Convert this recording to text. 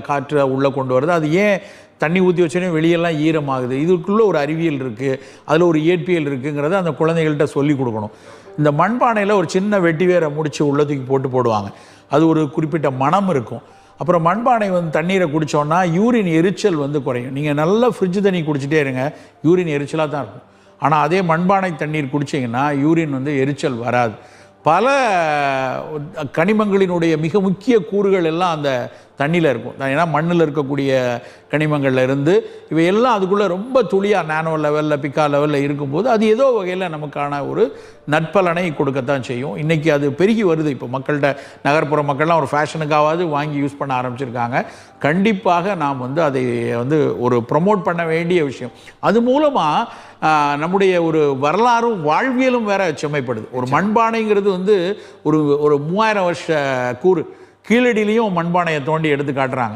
காற்று உள்ளே கொண்டு வருது. அது ஏன் தண்ணி ஊற்றி வச்சோன்னே வெளியெல்லாம் ஈரமாகுது? இதுக்குள்ளே ஒரு அறிவியல் இருக்குது, அதில் ஒரு இயற்பியல் இருக்குங்கிறத அந்த குழந்தைகள்கிட்ட சொல்லி கொடுக்கணும். இந்த மண்பானையில் ஒரு சின்ன வெட்டி வேரை முடித்து உள்ளத்துக்கு போடுவாங்க. அது ஒரு குறிப்பிட்ட மனம் இருக்கும். அப்புறம் மண்பானை தண்ணீரை குடித்தோன்னா யூரின் எரிச்சல் குறையும். நீங்கள் நல்லா ஃப்ரிட்ஜ் தண்ணி குடிச்சிட்டே இருங்க, யூரின் எரிச்சலாக தான் இருக்கும். ஆனால் அதே மண்பானை தண்ணீர் குடிச்சிங்கன்னா யூரின் எரிச்சல் வராது. பல கனிமங்களினுடைய மிக முக்கிய கூறுகள் எல்லாம் அந்த தண்ணியில் இருக்கும். ஏன்னா மண்ணில் இருக்கக்கூடிய கனிமங்களில் இருந்து இவையெல்லாம் அதுக்குள்ளே ரொம்ப துளியாக நானோ லெவலில் பிக்கா லெவலில் இருக்கும்போது அது ஏதோ வகையில் நமக்கான ஒரு நற்பலனை கொடுக்கத்தான் செய்யும். இன்றைக்கி அது பெருகி வருது. இப்போ மக்கள்கிட்ட, நகர்ப்புற மக்கள்லாம் ஒரு ஃபேஷனுக்காவது வாங்கி யூஸ் பண்ண ஆரம்பிச்சிருக்காங்க. கண்டிப்பாக நாம் அதை ஒரு ப்ரொமோட் பண்ண வேண்டிய விஷயம். அது மூலமாக நம்முடைய ஒரு வரலாறும் வாழ்வியலும் வேற செம்மைப்படுது. ஒரு மண்பானைங்கிறது ஒரு 3000 வருஷ கூறு. கீழடியிலையும் மண்பானையை தோண்டி எடுத்து காட்டுறாங்க.